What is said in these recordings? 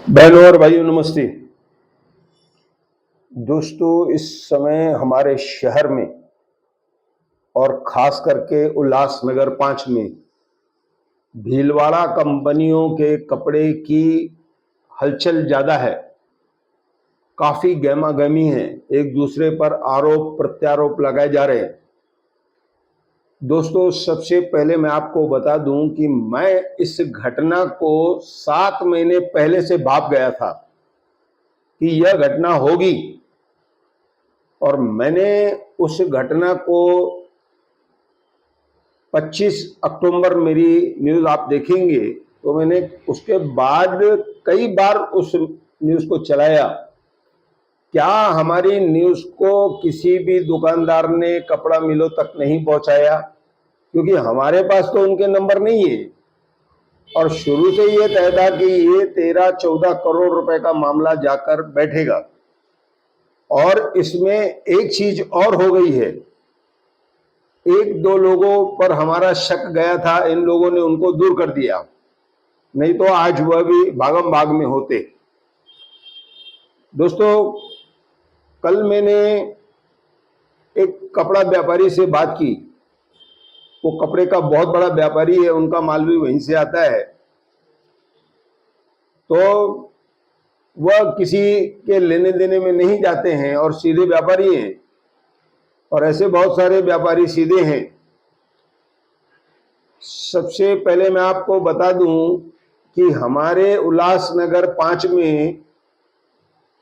बहनों और भाइयों नमस्ते। दोस्तों, इस समय हमारे शहर में और खास करके उल्लासनगर 5 में भीलवाड़ा कंपनियों के कपड़े की हलचल ज़्यादा है। काफ़ी गहमा-गहमी है, एक दूसरे पर आरोप प्रत्यारोप लगाए जा रहे हैं। दोस्तों, सबसे पहले मैं आपको बता दूं कि मैं इस घटना को 7 महीने पहले से भाप गया था कि यह घटना होगी, और मैंने उस घटना को 25 अक्टूबर मेरी न्यूज़ आप देखेंगे तो मैंने उसके बाद कई बार उस न्यूज़ को चलाया। क्या हमारी न्यूज़ को किसी भी दुकानदार ने कपड़ा मिलों तक नहीं पहुंचाया? क्योंकि हमारे पास तो उनके नंबर नहीं है, और शुरू से ये तय था कि ये 13-14 करोड़ रुपए का मामला जाकर बैठेगा। और इसमें एक चीज और हो गई है, एक दो लोगों पर हमारा शक गया था, इन लोगों ने उनको दूर कर दिया, नहीं तो आज वह भी भागम भाग में होते। दोस्तों, कल मैंने एक कपड़ा व्यापारी से बात की। वो कपड़े का बहुत बड़ा व्यापारी है, उनका माल भी वहीं से आता है। तो वह किसी के लेने देने में नहीं जाते हैं और सीधे व्यापारी हैं, और ऐसे बहुत सारे व्यापारी सीधे हैं। सबसे पहले मैं आपको बता दूं कि हमारे उल्लासनगर 5 में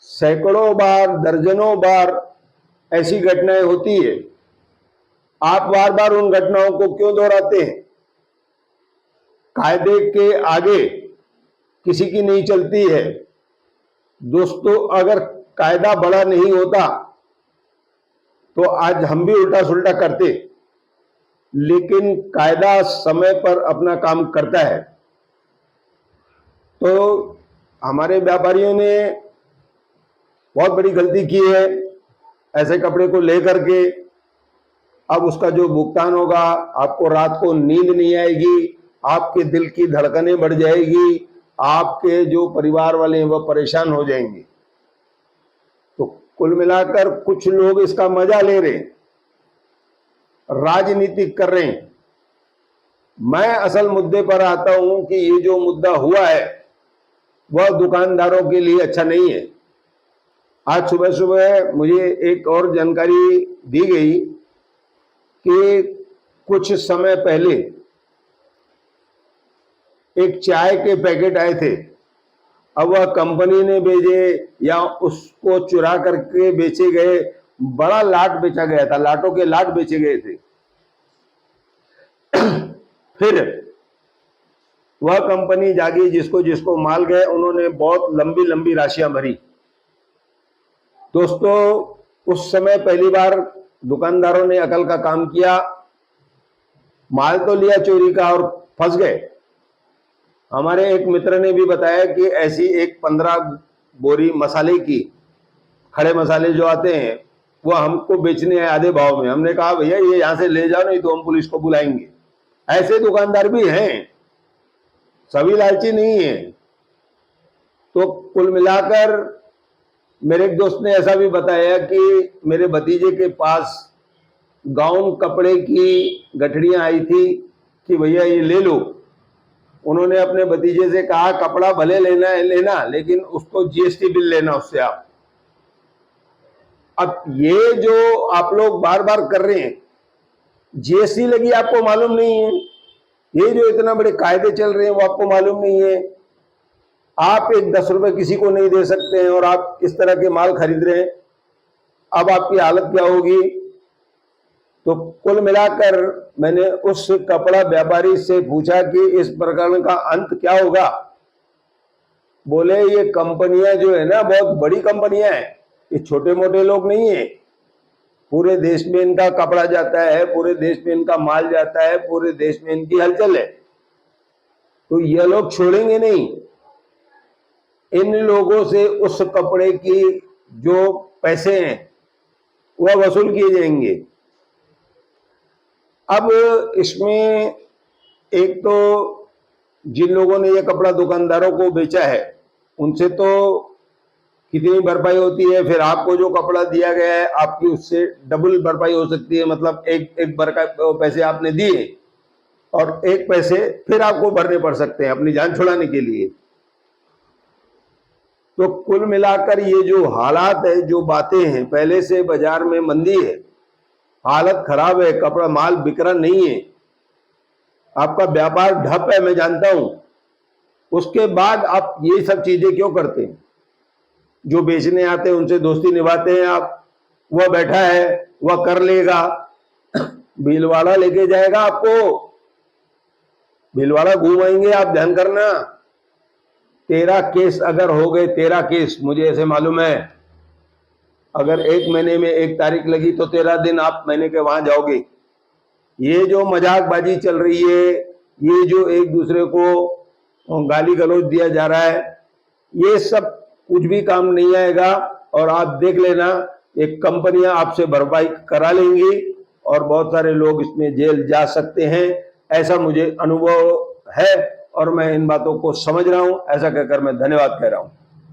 सैकड़ों बार, दर्जनों बार ऐसी घटनाएं होती है। आप बार बार उन घटनाओं को क्यों दोहराते हैं? कायदे के आगे किसी की नहीं चलती है। दोस्तों, अगर कायदा बड़ा नहीं होता तो आज हम भी उल्टा सुल्टा करते, लेकिन कायदा समय पर अपना काम करता है। तो हमारे व्यापारियों ने बहुत बड़ी गलती की है ऐसे कपड़े को लेकर के। अब उसका जो भुगतान होगा, आपको रात को नींद नहीं आएगी, आपके दिल की धड़कनें बढ़ जाएगी, आपके जो परिवार वाले हैं वह परेशान हो जाएंगे। तो कुल मिलाकर कुछ लोग इसका मजा ले रहे हैं, राजनीति कर रहे हैं। मैं असल मुद्दे पर आता हूं कि ये जो मुद्दा हुआ है वह दुकानदारों के लिए अच्छा नहीं है। आज सुबह सुबह मुझे एक और जानकारी दी गई कि कुछ समय पहले एक चाय के पैकेट आए थे। अब वह कंपनी ने भेजे या उसको चुरा करके बेचे गए, बड़ा लाट बेचा गया था, लाटों के लाट बेचे गए थे। फिर वह कंपनी जागी, जिसको जिसको माल गए उन्होंने बहुत लंबी लंबी राशियां भरी। दोस्तों, उस समय पहली बार दुकानदारों ने अकल का काम किया। माल तो लिया चोरी का और फंस गए। हमारे एक मित्र ने भी बताया कि ऐसी एक 15 बोरी मसाले की, खड़े मसाले जो आते हैं, वो हमको बेचने हैं आधे भाव में। हमने कहा भैया ये यहां से ले जाओ, नहीं तो हम पुलिस को बुलाएंगे। ऐसे दुकानदार भी हैं, सभी लालची नहीं है। तो कुल मिलाकर मेरे एक दोस्त ने ऐसा भी बताया कि मेरे भतीजे के पास गाउन कपड़े की गठड़ियां आई थी कि भैया ये ले लो। उन्होंने अपने भतीजे से कहा कपड़ा भले लेना है लेना, लेकिन उसको जीएसटी बिल लेना उससे आप। अब ये जो आप लोग बार बार कर रहे हैं, जीएसटी लगी आपको मालूम नहीं है, ये जो इतना बड़े कायदे चल रहे हैं वो आपको मालूम नहीं है। आप एक 10 रुपए किसी को नहीं दे सकते हैं और आप इस तरह के माल खरीद रहे हैं। अब आपकी हालत क्या होगी? तो कुल मिलाकर मैंने उस कपड़ा व्यापारी से पूछा कि इस प्रकरण का अंत क्या होगा। बोले ये कंपनियां जो है ना, बहुत बड़ी कंपनियां हैं, ये छोटे मोटे लोग नहीं है। पूरे देश में इनका कपड़ा जाता है, पूरे देश में इनका माल जाता है, पूरे देश में इनकी हलचल है। तो ये लोग छोड़ेंगे नहीं, इन लोगों से उस कपड़े की जो पैसे हैं वह वसूल किए जाएंगे। अब इसमें एक तो जिन लोगों ने यह कपड़ा दुकानदारों को बेचा है उनसे तो कितनी भरपाई होती है, फिर आपको जो कपड़ा दिया गया है आपकी उससे डबल भरपाई हो सकती है। मतलब एक बार का पैसे आपने दिए और एक पैसे फिर आपको भरने पड़ सकते हैं अपनी जान छुड़ाने के लिए। तो कुल मिलाकर ये जो हालात है, जो बातें हैं, पहले से बाजार में मंदी है, हालत खराब है, कपड़ा माल बिक रहा नहीं है, आपका व्यापार ठप है, मैं जानता हूं। उसके बाद आप ये सब चीजें क्यों करते हैं? जो बेचने आते हैं उनसे दोस्ती निभाते हैं आप, वह बैठा है, वह कर लेगा, बिल वाला लेके जाएगा आपको, बिल वाला घुमाएंगे आप, ध्यान करना। 13 केस अगर हो गए, 13 केस मुझे ऐसे मालूम है, अगर 1 महीने में 1 तारीख लगी तो 13 दिन आप महीने के वहां जाओगे। ये जो मजाकबाजी चल रही है, ये जो एक दूसरे को गाली गलौज दिया जा रहा है, ये सब कुछ भी काम नहीं आएगा। और आप देख लेना, एक कंपनियां आपसे भरपाई करा लेंगी और बहुत सारे लोग इसमें जेल जा सकते हैं, ऐसा मुझे अनुभव है और मैं इन बातों को समझ रहा हूं। ऐसा कहकर मैं धन्यवाद कह रहा हूं।